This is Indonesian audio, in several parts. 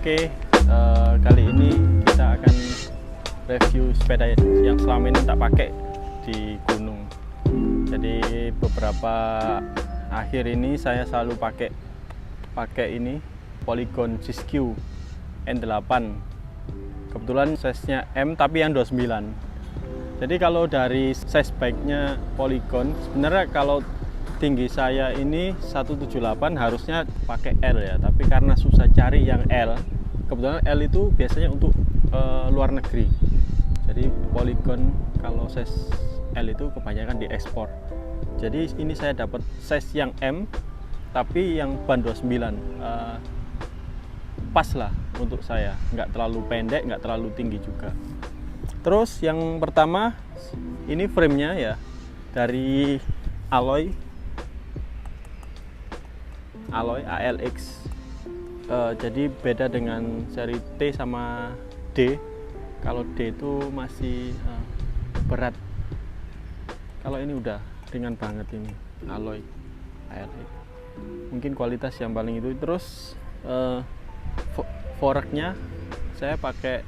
Oke, kali ini kita akan review sepeda yang selama ini tak pakai di gunung. Jadi beberapa akhir ini saya selalu pakai ini Polygon Siskiyou N8. Kebetulan size-nya M tapi yang 29. Jadi kalau dari size bike-nya Polygon, sebenarnya kalau tinggi saya ini 178 harusnya pakai L ya, tapi karena susah cari yang L, kebetulan L itu biasanya untuk luar negeri. Jadi Polygon kalau size L itu kebanyakan diekspor. Jadi ini saya dapat size yang M tapi yang ban 29, pas lah untuk saya, nggak terlalu pendek, nggak terlalu tinggi juga. Terus yang pertama ini frame-nya ya dari Alloy ALX. Jadi beda dengan seri T sama D. Kalau D itu masih berat, kalau ini udah ringan banget. Ini Alloy ALX, mungkin kualitas yang paling itu. Terus foreknya saya pakai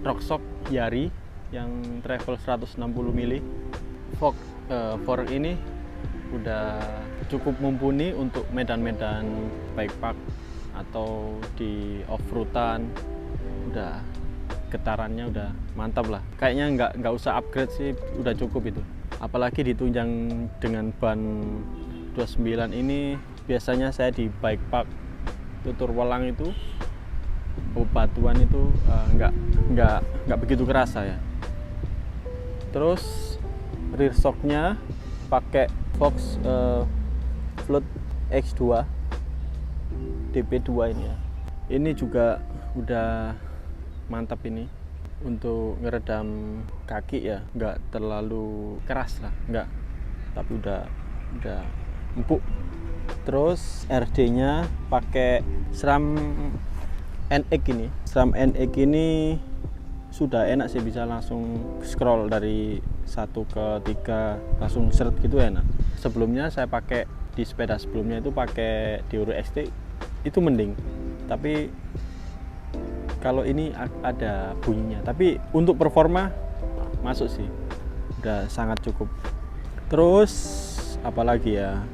Rockshox Yari yang travel 160 mili. Forek ini udah cukup mumpuni untuk medan-medan bikepark atau di off-roadan. Udah getarannya udah mantap lah. Kayaknya nggak usah upgrade sih, udah cukup itu. Apalagi ditunjang dengan ban 29 ini. Biasanya saya di bikepark tutur welang itu batuan itu nggak begitu kerasa ya. Terus rear shocknya pakai Fox Float X2 DP2 ini ya. Ini juga udah mantap ini untuk ngeredam kaki ya, nggak terlalu keras lah, nggak, tapi udah empuk. Terus RD-nya pakai SRAM NX ini. SRAM NX ini sudah enak sih, bisa langsung scroll dari 1 ke 3 langsung seret gitu, enak. Sebelumnya saya pakai di sepeda sebelumnya itu pakai Deuro XT, itu mending, tapi kalau ini ada bunyinya, tapi untuk performa masuk sih, udah sangat cukup. Terus apalagi ya,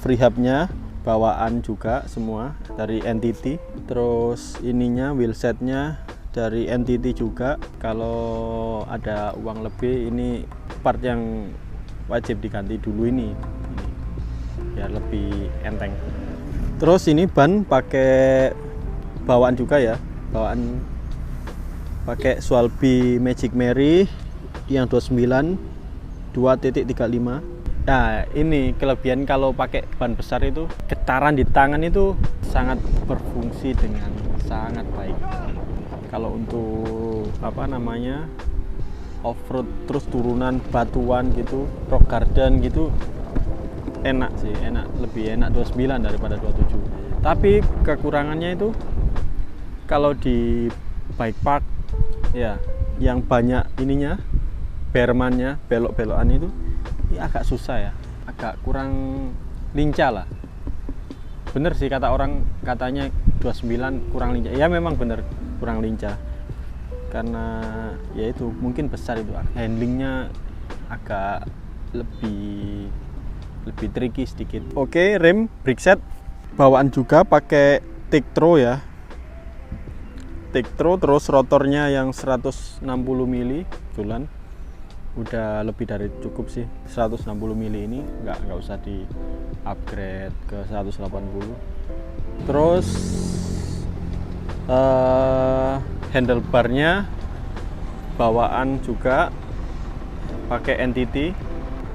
free hubnya bawaan juga semua dari NTT. Terus ininya wheelsetnya dari NTT juga. Kalau ada uang lebih, ini part yang wajib diganti dulu ini biar lebih enteng. Terus ini ban pakai bawaan juga ya, bawaan pakai Swalby Magic Mary yang 29 2.35. Nah, ini kelebihan kalau pakai ban besar itu, getaran di tangan itu sangat berfungsi dengan sangat baik. Kalau untuk off-road terus turunan batuan gitu, rock garden gitu, enak sih, lebih enak 29 daripada 27. Tapi kekurangannya itu kalau di bike park ya, yang banyak ininya, bermannya, belok-belokan itu ya agak susah ya, agak kurang lincah lah. Bener sih kata orang, katanya 29 kurang lincah. Ya memang bener kurang lincah, karena ya itu mungkin besar, itu handlingnya agak lebih tricky sedikit. Oke, rem brake set bawaan juga pakai Tektro ya, Tektro. Terus rotornya yang 160 mili kebetulan udah lebih dari cukup sih. 160 mili ini nggak usah di upgrade ke 180. Terus handlebarnya bawaan juga pakai NTT.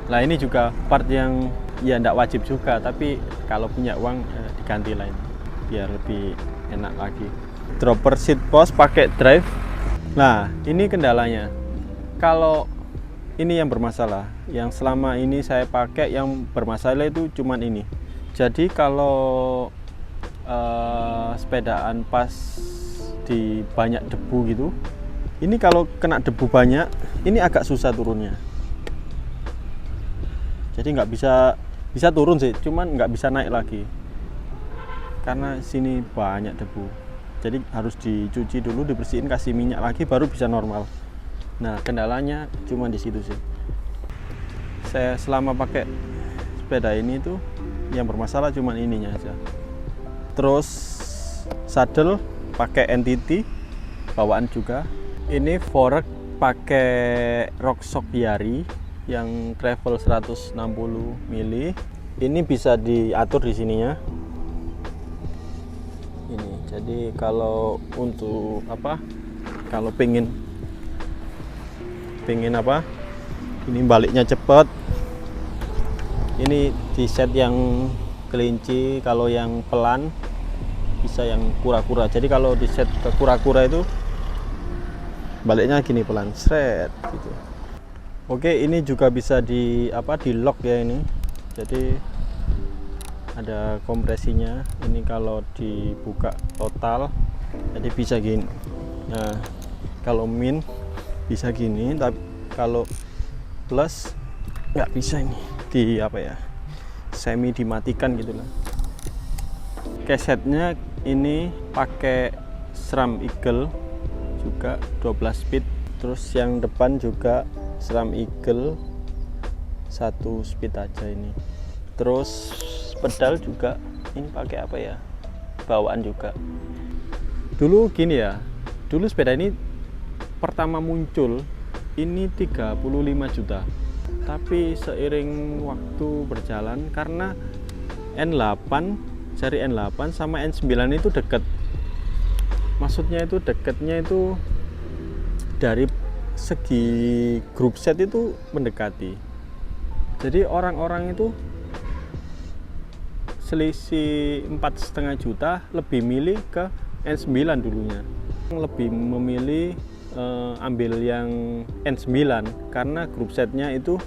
Nah ini juga part yang ya ndak wajib juga, tapi kalau punya uang diganti lain biar lebih enak lagi. Dropper seat post pakai drive. Nah ini kendalanya, kalau ini yang bermasalah, yang selama ini saya pakai yang bermasalah itu cuman ini. Jadi kalau sepedaan pas di banyak debu gitu, ini kalau kena debu banyak, ini agak susah turunnya. Jadi nggak bisa turun sih, cuman nggak bisa naik lagi karena sini banyak debu. jadi harus dicuci dulu, dibersihin, kasih minyak lagi baru bisa normal. Nah kendalanya cuma di situ sih. Saya selama pakai sepeda ini tuh yang bermasalah cuma ininya aja. Terus saddle pakai NTT bawaan juga. Ini fork pakai Rockshox Yari yang travel 160 mili. Ini bisa diatur di sininya. Ini jadi kalau untuk apa, kalau pengen apa, ini baliknya cepet, ini di set yang kelinci. Kalau yang pelan bisa yang kura-kura. Jadi kalau di set ke kura-kura itu baliknya gini pelan, seret gitu. Oke, ini juga bisa di apa, di lock ya ini. Jadi ada kompresinya. Ini kalau dibuka total jadi bisa gini. Nah kalau min bisa gini, tapi kalau plus nggak bisa, ini di apa ya, semi dimatikan gitu lah. Kesetnya ini pakai SRAM Eagle juga 12 speed. Terus yang depan juga SRAM Eagle 1 speed aja ini. Terus pedal juga ini pakai apa ya, bawaan juga. Dulu gini ya, dulu sepeda ini pertama muncul ini 35 juta, tapi seiring waktu berjalan karena N8, seri N8 sama N9 itu deket. Maksudnya itu deketnya itu dari segi grup set itu mendekati. Jadi orang-orang itu selisih 4,5 juta lebih milih ke N9 dulunya. Lebih memilih ambil yang N9 karena grup setnya itu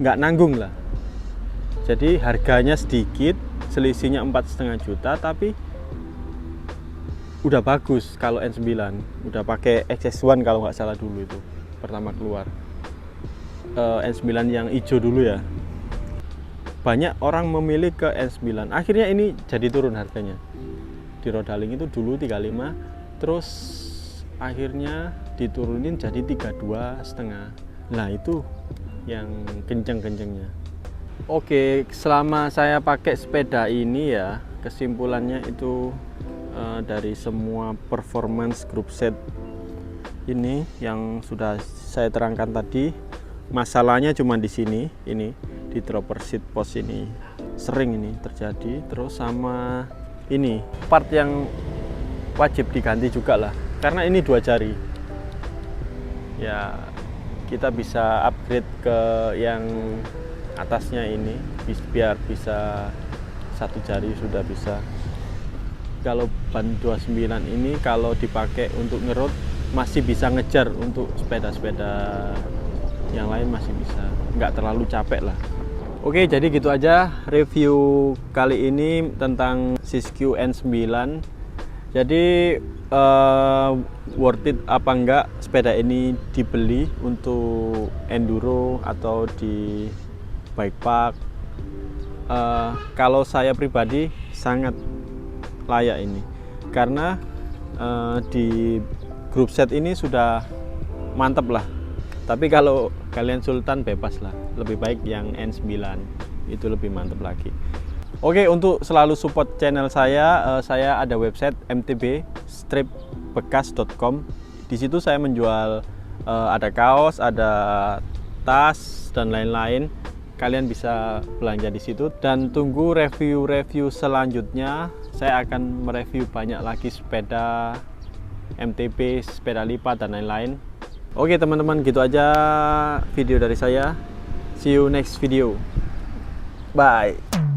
nggak nanggung lah. Jadi harganya sedikit, selisihnya 4,5 juta, tapi udah bagus. Kalau N9 udah pakai XS1 kalau nggak salah dulu itu pertama keluar. N9 yang hijau dulu ya. Banyak orang memilih ke N9. Akhirnya ini jadi turun harganya. Di Rodaling itu dulu 35, terus akhirnya diturunin jadi 32,5. Nah itu yang kenceng-kencengnya. Oke, selama saya pakai sepeda ini ya, kesimpulannya itu dari semua performance group set ini yang sudah saya terangkan tadi, masalahnya cuma di sini, ini di dropper seat post ini sering ini terjadi. Terus sama ini part yang wajib diganti juga lah, karena ini 2 jari ya. Kita bisa upgrade ke yang atasnya ini biar bisa 1 jari sudah bisa. Kalau ban 29 ini kalau dipakai untuk ngerut masih bisa ngejar, untuk sepeda-sepeda yang lain masih bisa, nggak terlalu capek lah. Oke, jadi gitu aja review kali ini tentang Siskiyou N9. Jadi worth it apa enggak sepeda ini dibeli untuk enduro atau di bike park? Kalau saya pribadi sangat layak ini, karena di grup set ini sudah mantep lah. Tapi kalau kalian sultan bebas lah, lebih baik yang N9 itu lebih mantep lagi. Oke, untuk selalu support channel saya ada website mtb-bekas.com. Di situ saya menjual ada kaos, ada tas dan lain-lain. Kalian bisa belanja di situ, dan tunggu review-review selanjutnya. Saya akan mereview banyak lagi sepeda MTB, sepeda lipat dan lain-lain. Oke teman-teman, gitu aja video dari saya. See you next video. Bye.